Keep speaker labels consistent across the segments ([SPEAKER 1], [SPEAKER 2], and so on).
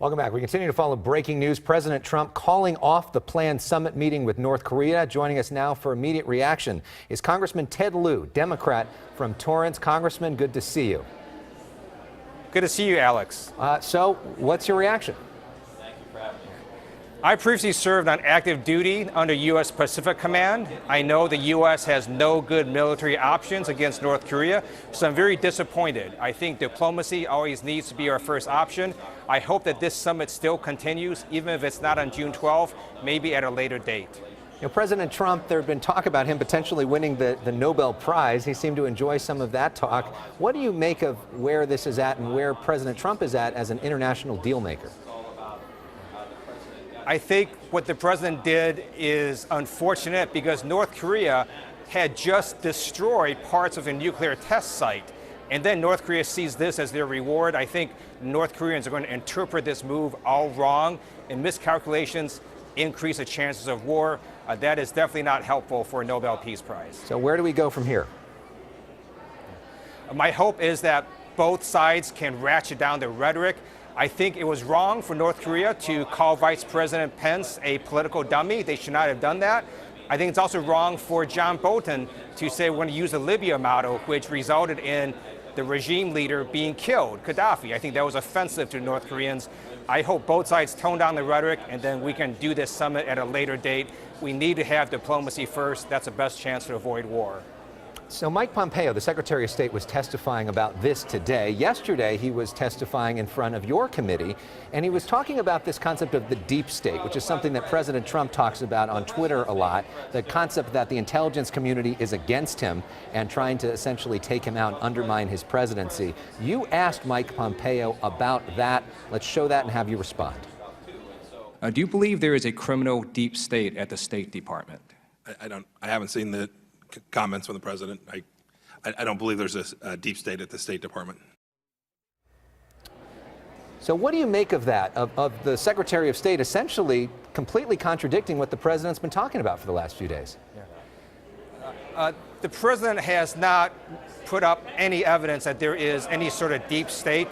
[SPEAKER 1] Welcome back. We continue to follow breaking news. President Trump calling off the planned summit meeting with North Korea. Joining us now for immediate reaction is Congressman Ted Lieu, Democrat from Torrance. Congressman, good to see you.
[SPEAKER 2] Good to see you, Alex.
[SPEAKER 1] So what's your reaction?
[SPEAKER 2] I previously served on active duty under U.S. Pacific Command. I know the U.S. has no good military options against North Korea, so I'm very disappointed. I think diplomacy always needs to be our first option. I hope that this summit still continues, even if it's not on June 12th, maybe at a later date.
[SPEAKER 1] You know, President Trump, there had been talk about him potentially winning the Nobel Prize. He seemed to enjoy some of that talk. What do you make of where this is at and where President Trump is at as an international deal maker?
[SPEAKER 2] I think what the president did is unfortunate because North Korea had just destroyed parts of a nuclear test site. And then North Korea sees this as their reward. I think North Koreans are going to interpret this move all wrong, and miscalculations increase the chances of war. That is definitely not helpful for a Nobel Peace Prize.
[SPEAKER 1] So where do we go from here?
[SPEAKER 2] My hope is that both sides can ratchet down the rhetoric. I think it was wrong for North Korea to call Vice President Pence a political dummy. They should not have done that. I think it's also wrong for John Bolton to say we're going to use the Libya model, which resulted in the regime leader being killed, Gaddafi. I think that was offensive to North Koreans. I hope both sides tone down the rhetoric and then we can do this summit at a later date. We need to have diplomacy first. That's the best chance to avoid war.
[SPEAKER 1] So Mike Pompeo, the Secretary of State, was testifying about this today. Yesterday, he was testifying in front of your committee, and he was talking about this concept of the deep state, which is something that President Trump talks about on Twitter a lot, the concept that the intelligence community is against him and trying to essentially take him out and undermine his presidency. You asked Mike Pompeo about that. Let's show that and have you respond.
[SPEAKER 3] Do you believe there is a criminal deep state at the State Department?
[SPEAKER 4] I haven't seen the comments from the president. I don't believe there's a deep state at the State Department.
[SPEAKER 1] So what do you make of that, of the Secretary of State essentially completely contradicting what the president's been talking about for the last few days?
[SPEAKER 2] The president has not put up any evidence that there is any sort of deep state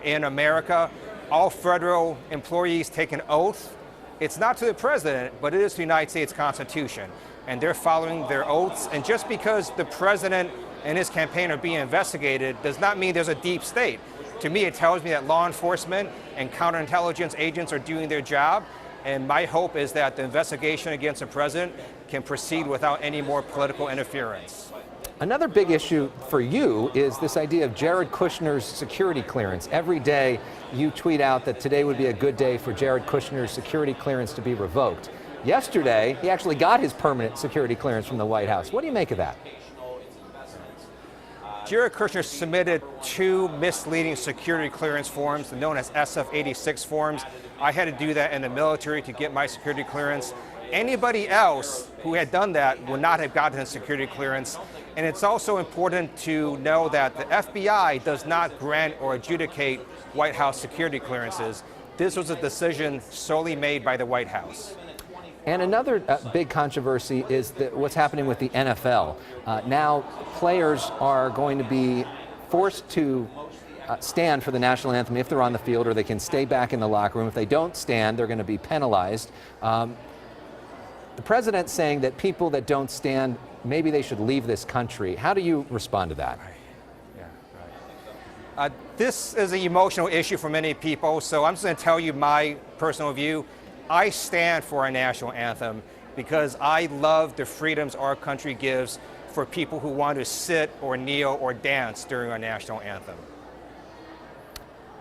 [SPEAKER 2] in America. All federal employees take an oath. It's not to the president, but it is to the United States Constitution. And they're following their oaths. And just because the president and his campaign are being investigated does not mean there's a deep state. To me, it tells me that law enforcement and counterintelligence agents are doing their job. And my hope is that the investigation against the president can proceed without any more political interference.
[SPEAKER 1] Another big issue for you is this idea of Jared Kushner's security clearance. Every day you tweet out that today would be a good day for Jared Kushner's security clearance to be revoked. Yesterday, he actually got his permanent security clearance from the White House. What do you make of that?
[SPEAKER 2] Jared Kushner submitted 2 misleading security clearance forms, known as SF-86 forms. I had to do that in the military to get my security clearance. Anybody else who had done that would not have gotten a security clearance. And it's also important to know that the FBI does not grant or adjudicate White House security clearances. This was a decision solely made by the White House.
[SPEAKER 1] And another big controversy is what's happening with the NFL. Now, players are going to be forced to stand for the national anthem if they're on the field, or they can stay back in the locker room. If they don't stand, they're going to be penalized. The president's saying that people that don't stand, maybe they should leave this country. How do you respond to that?
[SPEAKER 2] This is an emotional issue for many people, so I'm just going to tell you my personal view. I stand for our national anthem because I love the freedoms our country gives for people who want to sit or kneel or dance during our national anthem.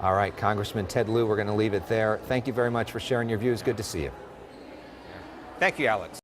[SPEAKER 1] All right, Congressman Ted Lieu, we're going to leave it there. Thank you very much for sharing your views. Good to see you.
[SPEAKER 2] Thank you, Alex.